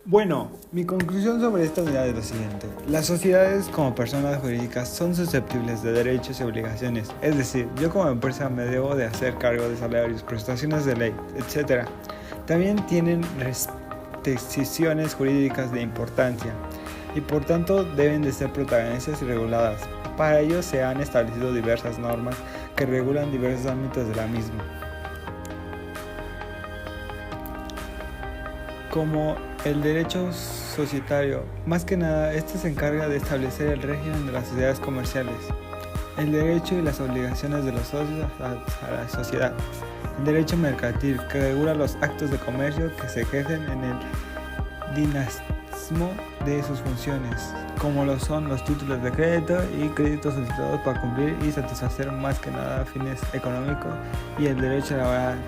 Speaker 6: Bueno, mi conclusión sobre esta unidad es lo siguiente. Las sociedades como personas jurídicas son susceptibles de derechos y obligaciones, es decir, yo como empresa me debo de hacer cargo de salarios, prestaciones de ley, etc. También tienen restricciones jurídicas de importancia y por tanto deben de ser protagonistas y reguladas. Para ello se han establecido diversas normas que regulan diversos ámbitos de la misma, como el derecho societario. Más que nada, este se encarga de establecer el régimen de las sociedades comerciales, el derecho y las obligaciones de los socios a la sociedad, el derecho mercantil, que regula los actos de comercio que se ejercen en el dinamismo de sus funciones, como lo son los títulos de crédito y créditos solicitados para cumplir y satisfacer más que nada fines económicos, y el derecho laboral,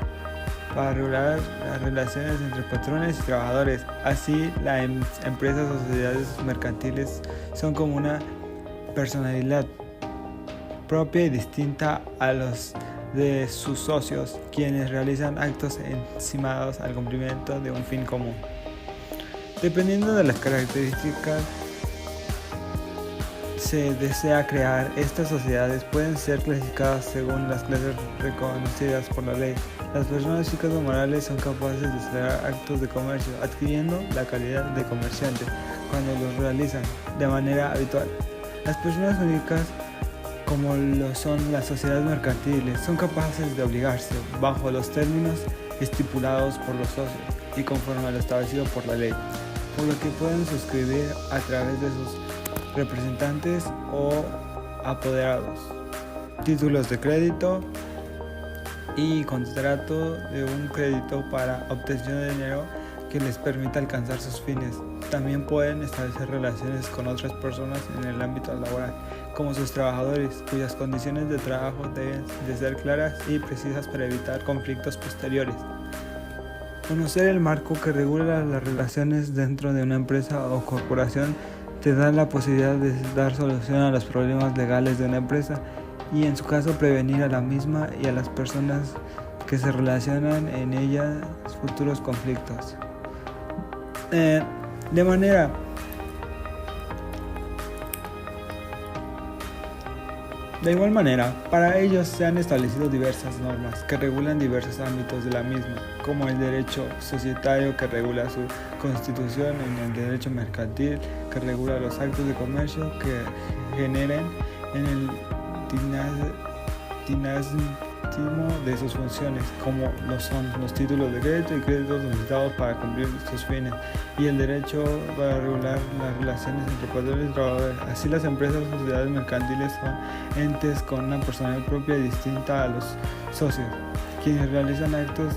Speaker 6: para regular las relaciones entre patrones y trabajadores. Así, las empresas o sociedades mercantiles son como una personalidad propia y distinta a los de sus socios, quienes realizan actos ensimismados al cumplimiento de un fin común. Dependiendo de las características se desea crear, estas sociedades pueden ser clasificadas según las clases reconocidas por la ley. Las personas físicas o morales son capaces de celebrar actos de comercio, adquiriendo la calidad de comerciante cuando los realizan de manera habitual. Las personas únicas, como lo son las sociedades mercantiles, son capaces de obligarse bajo los términos estipulados por los socios y conforme a lo establecido por la ley, por lo que pueden suscribir a través de sus representantes o apoderados títulos de crédito y contrato de un crédito para obtención de dinero que les permita alcanzar sus fines. También pueden establecer relaciones con otras personas en el ámbito laboral, como sus trabajadores, cuyas condiciones de trabajo deben de ser claras y precisas para evitar conflictos posteriores. Conocer el marco que regula las relaciones dentro de una empresa o corporación te da la posibilidad de dar solución a los problemas legales de una empresa y en su caso prevenir a la misma y a las personas que se relacionan en ella futuros conflictos. De igual manera, para ellos se han establecido diversas normas que regulan diversos ámbitos de la misma, como el derecho societario que regula su constitución, en el derecho mercantil que regula los actos de comercio que generen en el dinamismo de sus funciones, como lo son los títulos de crédito y créditos solicitados para cumplir sus fines, y el derecho para regular las relaciones entre patrones y trabajadores. Así, las empresas o sociedades mercantiles son entes con una personalidad propia y distinta a los socios, quienes realizan actos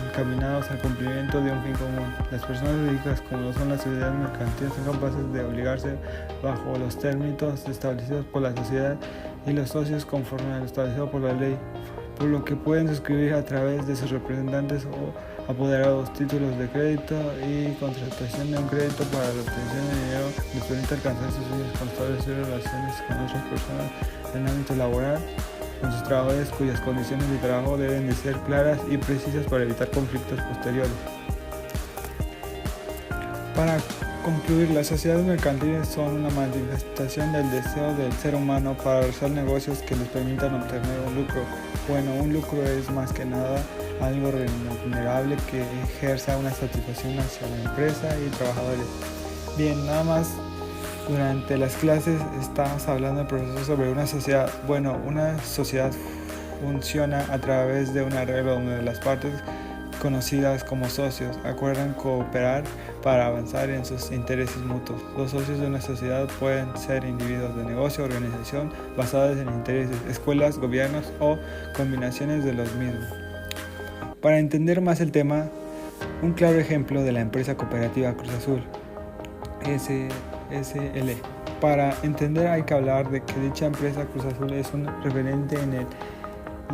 Speaker 6: encaminados al cumplimiento de un fin común. Las personas jurídicas, como lo son las sociedades mercantiles, son capaces de obligarse bajo los términos establecidos por la sociedad y los socios conforme a lo establecido por la ley, por lo que pueden suscribir a través de sus representantes o apoderados títulos de crédito y contratación de un crédito para la obtención de dinero les permite alcanzar sus fines con establecer relaciones con otras personas en el ámbito laboral con sus trabajadores cuyas condiciones de trabajo deben de ser claras y precisas para evitar conflictos posteriores. Para concluir, las sociedades mercantiles son una manifestación del deseo del ser humano para realizar negocios que les permitan obtener un lucro. Bueno, un lucro es más que nada algo remunerable que ejerza una satisfacción hacia la empresa y trabajadores. Bien, nada más. Durante las clases estamos hablando del proceso sobre una sociedad. Bueno, una sociedad funciona a través de un arreglo donde las partes conocidas como socios acuerdan cooperar para avanzar en sus intereses mutuos. Los socios de una sociedad pueden ser individuos de negocio, organización basadas en intereses, escuelas, gobiernos o combinaciones de los mismos. Para entender más el tema, un claro ejemplo de la empresa cooperativa Cruz Azul, SL. Para entender hay que hablar de que dicha empresa Cruz Azul es un referente en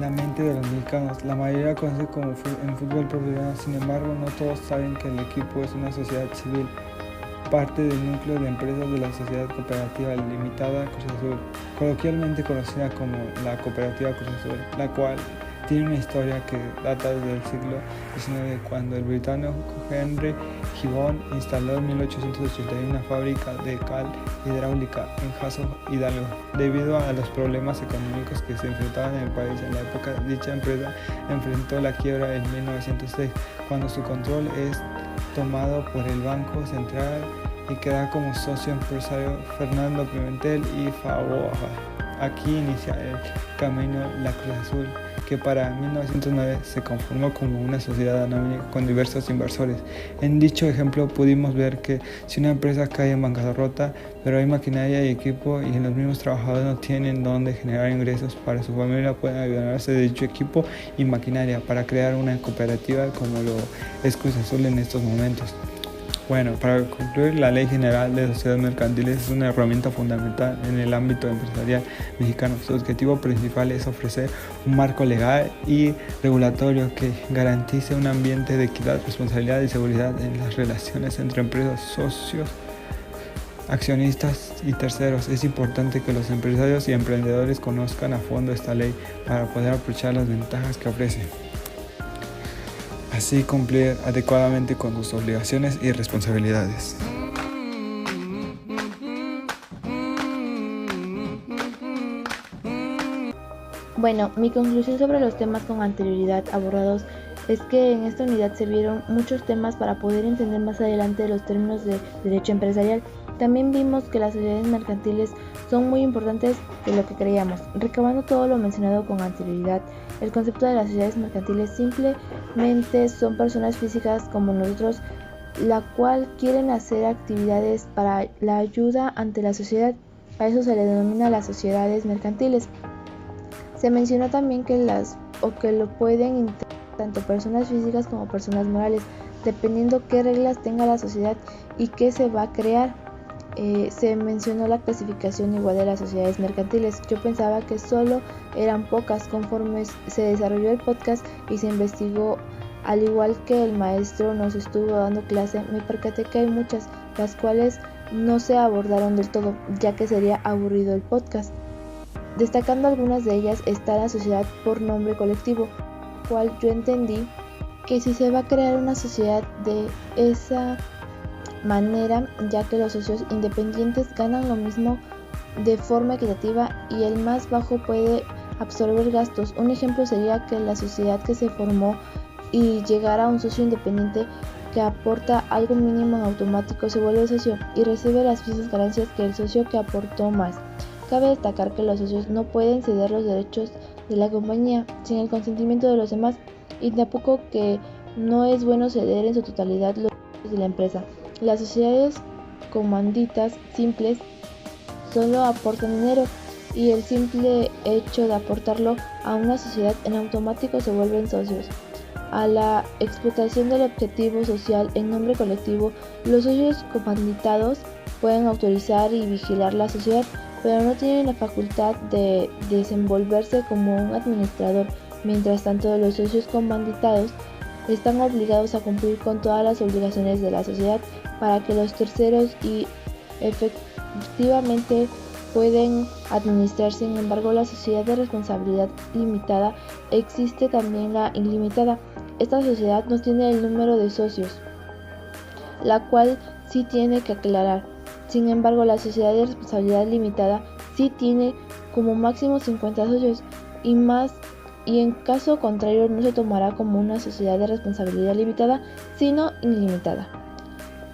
Speaker 6: la mente de los mexicanos. La mayoría conoce como en fútbol profesional, sin embargo no todos saben que el equipo es una sociedad civil, parte del núcleo de empresas de la Sociedad Cooperativa Limitada Cruz Azul, coloquialmente conocida como la Cooperativa Cruz Azul, la cual tiene una historia que data desde el siglo XIX, cuando el británico Henry Gibbon instaló en 1881 una fábrica de cal hidráulica en Jasso, Hidalgo. Debido a los problemas económicos que se enfrentaban en el país en la época, dicha empresa enfrentó la quiebra en 1906, cuando su control es tomado por el Banco Central y queda como socio empresario Fernando Pimentel y Favoa. Aquí inicia el camino la Cruz Azul, que para 1909 se conformó como una sociedad anónima con diversos inversores. En dicho ejemplo pudimos ver que si una empresa cae en bancarrota, pero hay maquinaria y equipo y los mismos trabajadores no tienen dónde generar ingresos para su familia, pueden ayudarse de dicho equipo y maquinaria para crear una cooperativa como lo es Cruz Azul en estos momentos. Bueno, para concluir, la Ley General de Sociedades Mercantiles es una herramienta fundamental en el ámbito empresarial mexicano. Su objetivo principal es ofrecer un marco legal y regulatorio que garantice un ambiente de equidad, responsabilidad y seguridad en las relaciones entre empresas, socios, accionistas y terceros. Es importante que los empresarios y emprendedores conozcan a fondo esta ley para poder aprovechar las ventajas que ofrece, así cumplir adecuadamente con sus obligaciones y responsabilidades.
Speaker 7: Bueno, mi conclusión sobre los temas con anterioridad abordados es que en esta unidad se vieron muchos temas para poder entender más adelante los términos de derecho empresarial. También vimos que las sociedades mercantiles son muy importantes de lo que creíamos. Recabando todo lo mencionado con anterioridad, el concepto de las sociedades mercantiles simplemente son personas físicas como nosotros, la cual quieren hacer actividades para la ayuda ante la sociedad. A eso se le denomina las sociedades mercantiles. Se mencionó también que lo pueden integrar tanto personas físicas como personas morales, dependiendo qué reglas tenga la sociedad y qué se va a crear. Se mencionó la clasificación igual de las sociedades mercantiles. Yo pensaba que solo eran pocas. Conforme se desarrolló el podcast y se investigó, al igual que el maestro nos estuvo dando clase, me percaté que hay muchas, las cuales no se abordaron del todo, ya que sería aburrido el podcast. Destacando algunas de ellas está la sociedad por nombre colectivo, cual yo entendí que si se va a crear una sociedad de esa manera, ya que los socios independientes ganan lo mismo de forma equitativa y el más bajo puede absorber gastos. Un ejemplo sería que la sociedad que se formó y llegara a un socio independiente que aporta algo mínimo en automático se vuelve socio y recibe las mismas ganancias que el socio que aportó más. Cabe destacar que los socios no pueden ceder los derechos de la compañía sin el consentimiento de los demás, y tampoco que no es bueno ceder en su totalidad los derechos de la empresa. Las sociedades comanditas simples solo aportan dinero y el simple hecho de aportarlo a una sociedad en automático se vuelven socios. A la explotación del objetivo social en nombre colectivo, los socios comanditados pueden autorizar y vigilar la sociedad, pero no tienen la facultad de desenvolverse como un administrador. Mientras tanto, los socios comanditados están obligados a cumplir con todas las obligaciones de la sociedad para que los terceros y efectivamente pueden administrar. Sin embargo, la sociedad de responsabilidad limitada existe también la ilimitada. Esta sociedad no tiene el número de socios, la cual sí tiene que aclarar. Sin embargo, la sociedad de responsabilidad limitada sí tiene como máximo 50 socios y más, y en caso contrario no se tomará como una sociedad de responsabilidad limitada, sino ilimitada.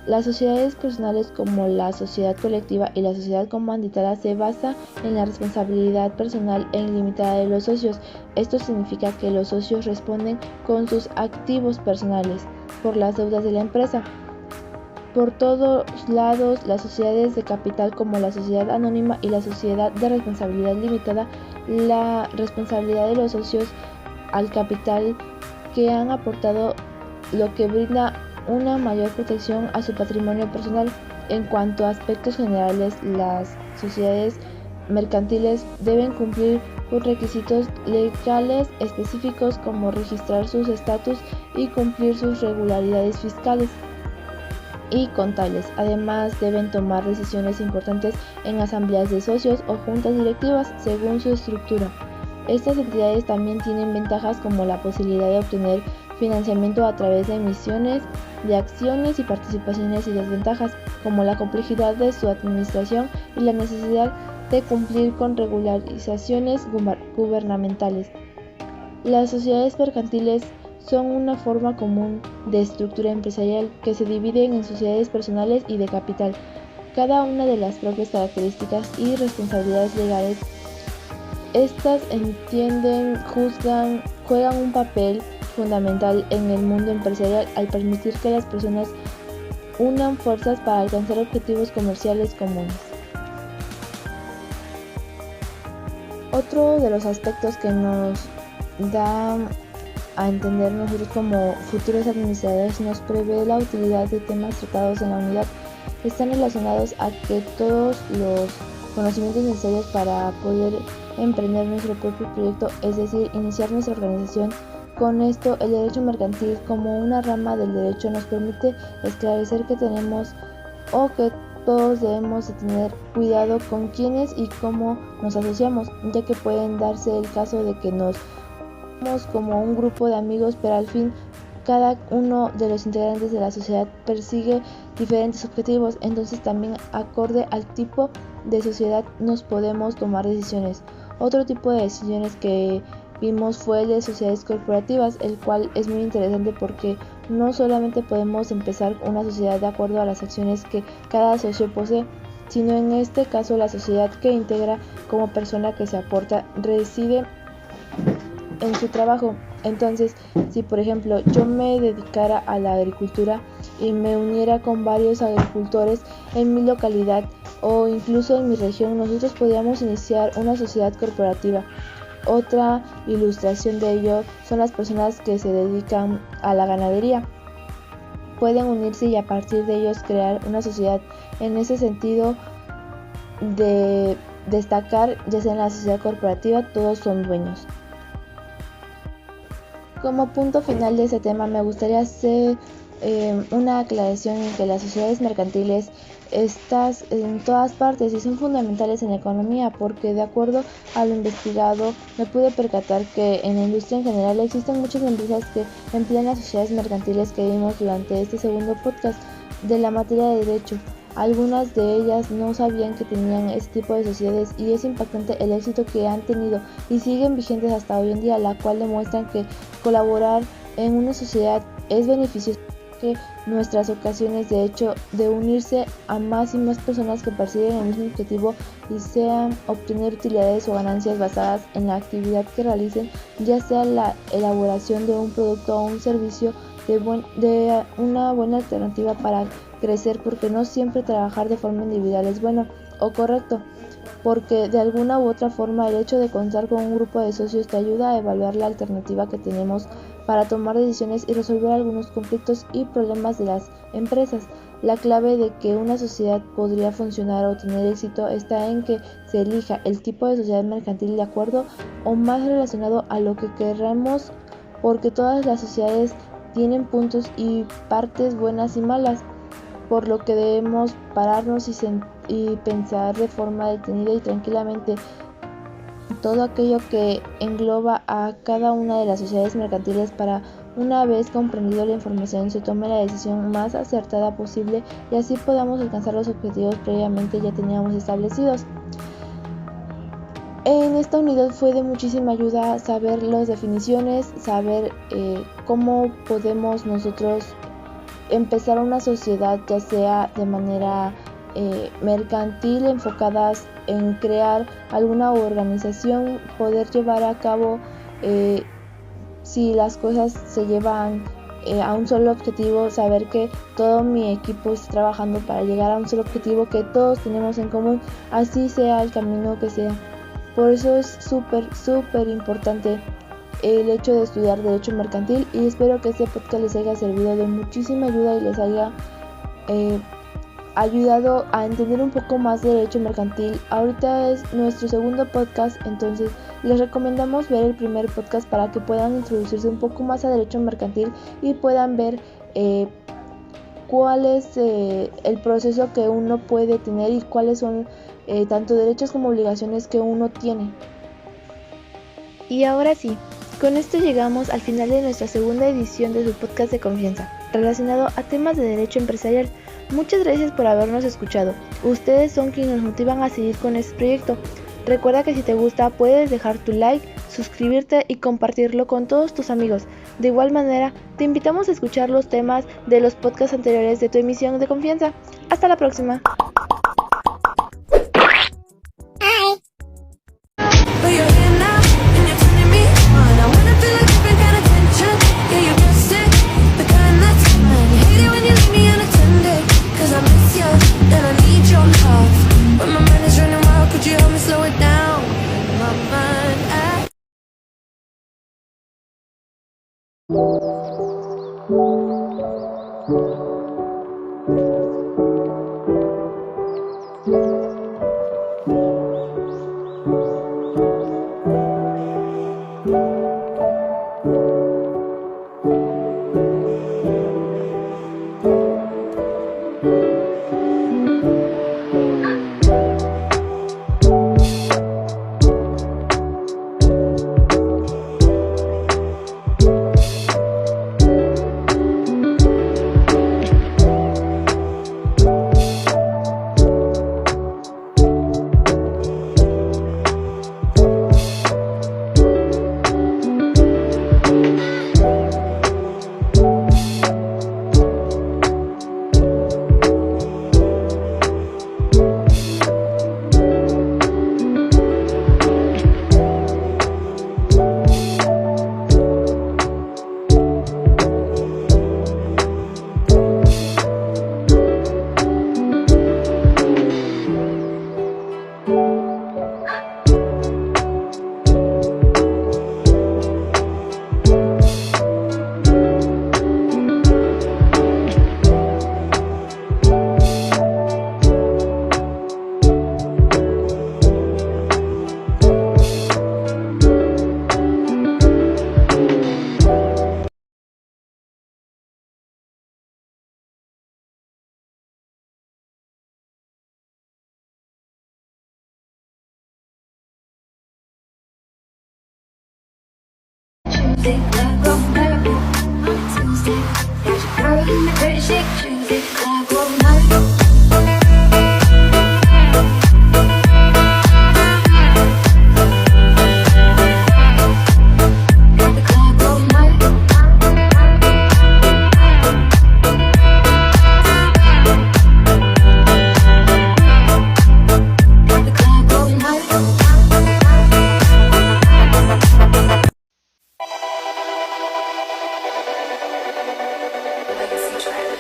Speaker 7: Las sociedades personales como la sociedad colectiva y la sociedad comanditada se basa en la responsabilidad personal e ilimitada de los socios. Esto significa que los socios responden con sus activos personales por las deudas de la empresa. Por todos lados, las sociedades de capital como la sociedad anónima y la sociedad de responsabilidad limitada, la responsabilidad de los socios al capital que han aportado, lo que brinda una mayor protección a su patrimonio personal. En cuanto a aspectos generales, las sociedades mercantiles deben cumplir con requisitos legales específicos como registrar sus estatus y cumplir sus regularidades fiscales y contables. Además, deben tomar decisiones importantes en asambleas de socios o juntas directivas según su estructura. Estas entidades también tienen ventajas como la posibilidad de obtener financiamiento a través de emisiones de acciones y participaciones, y desventajas como la complejidad de su administración y la necesidad de cumplir con regularizaciones gubernamentales. Las sociedades mercantiles son una forma común de estructura empresarial que se dividen en sociedades personales y de capital, cada una de las propias características y responsabilidades legales. Estas entienden, juzgan, juegan un papel fundamental en el mundo empresarial al permitir que las personas unan fuerzas para alcanzar objetivos comerciales comunes. Otro de los aspectos que nos da a entender nosotros como futuros administradores nos prevé la utilidad de temas tratados en la unidad. Están relacionados a que todos los conocimientos necesarios para poder emprender nuestro propio proyecto, es decir, iniciar nuestra organización. Con esto, el derecho mercantil como una rama del derecho nos permite esclarecer que tenemos o que todos debemos de tener cuidado con quiénes y cómo nos asociamos, ya que pueden darse el caso de que nos como un grupo de amigos, pero al fin cada uno de los integrantes de la sociedad persigue diferentes objetivos. Entonces también acorde al tipo de sociedad nos podemos tomar decisiones. Otro tipo de decisiones que vimos fue el de sociedades corporativas, el cual es muy interesante porque no solamente podemos empezar una sociedad de acuerdo a las acciones que cada socio posee, sino en este caso la sociedad que integra como persona que se aporta reside en su trabajo. Entonces, si por ejemplo yo me dedicara a la agricultura y me uniera con varios agricultores en mi localidad o incluso en mi región, nosotros podríamos iniciar una sociedad corporativa. Otra ilustración de ello son las personas que se dedican a la ganadería. Pueden unirse y a partir de ellos crear una sociedad. En ese sentido de destacar, ya sea en la sociedad corporativa, todos son dueños. Como punto final de este tema, me gustaría hacer una aclaración en que las sociedades mercantiles están en todas partes y son fundamentales en la economía, porque de acuerdo a lo investigado me pude percatar que en la industria en general existen muchas empresas que emplean las sociedades mercantiles que vimos durante este segundo podcast de la materia de derecho. Algunas de ellas no sabían que tenían este tipo de sociedades y es impactante el éxito que han tenido y siguen vigentes hasta hoy en día, la cual demuestran que colaborar en una sociedad es beneficioso. Que nuestras ocasiones de hecho de unirse a más y más personas que persiguen el mismo objetivo y sean obtener utilidades o ganancias basadas en la actividad que realicen, ya sea la elaboración de un producto o un servicio, de una buena alternativa para crecer, porque no siempre trabajar de forma individual es bueno o correcto. porque de alguna u otra forma el hecho de contar con un grupo de socios te ayuda a evaluar la alternativa que tenemos para tomar decisiones y resolver algunos conflictos y problemas de las empresas. La clave de que una sociedad podría funcionar o tener éxito está en que se elija el tipo de sociedad mercantil de acuerdo o más relacionado a lo que queremos, porque todas las sociedades tienen puntos y partes buenas y malas, por lo que debemos pararnos y pensar de forma detenida y tranquilamente todo aquello que engloba a cada una de las sociedades mercantiles para, una vez comprendido la información, se tome la decisión más acertada posible y así podamos alcanzar los objetivos previamente ya teníamos establecidos. En esta unidad fue de muchísima ayuda saber las definiciones, saber cómo podemos nosotros empezar una sociedad, ya sea de manera mercantil, enfocadas en crear alguna organización, poder llevar a cabo si las cosas se llevan a un solo objetivo, saber que todo mi equipo está trabajando para llegar a un solo objetivo que todos tenemos en común, así sea el camino que sea. Por eso es súper importante el hecho de estudiar Derecho Mercantil, y espero que este podcast les haya servido de muchísima ayuda y les haya ayudado a entender un poco más de Derecho Mercantil. Ahorita es nuestro segundo podcast, entonces les recomendamos ver el primer podcast para que puedan introducirse un poco más a Derecho Mercantil y puedan ver cuál es el proceso que uno puede tener y cuáles son tanto derechos como obligaciones que uno tiene.
Speaker 5: Y ahora sí, con esto llegamos al final de nuestra segunda edición de su podcast de confianza, relacionado a temas de derecho empresarial. Muchas gracias por habernos escuchado. Ustedes son quienes nos motivan a seguir con este proyecto. Recuerda que si te gusta puedes dejar tu like, suscribirte y compartirlo con todos tus amigos. De igual manera, te invitamos a escuchar los temas de los podcasts anteriores de tu emisión de confianza. Hasta la próxima.
Speaker 8: Tuesday, clock on night. Tuesday, got your girl in the credit shake. Tuesday, clock on night.
Speaker 9: Legacy Travis.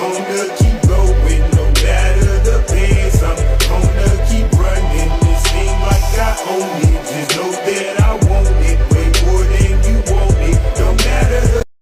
Speaker 9: gonna keep going no matter the pace. I'm gonna keep running this thing like I own it.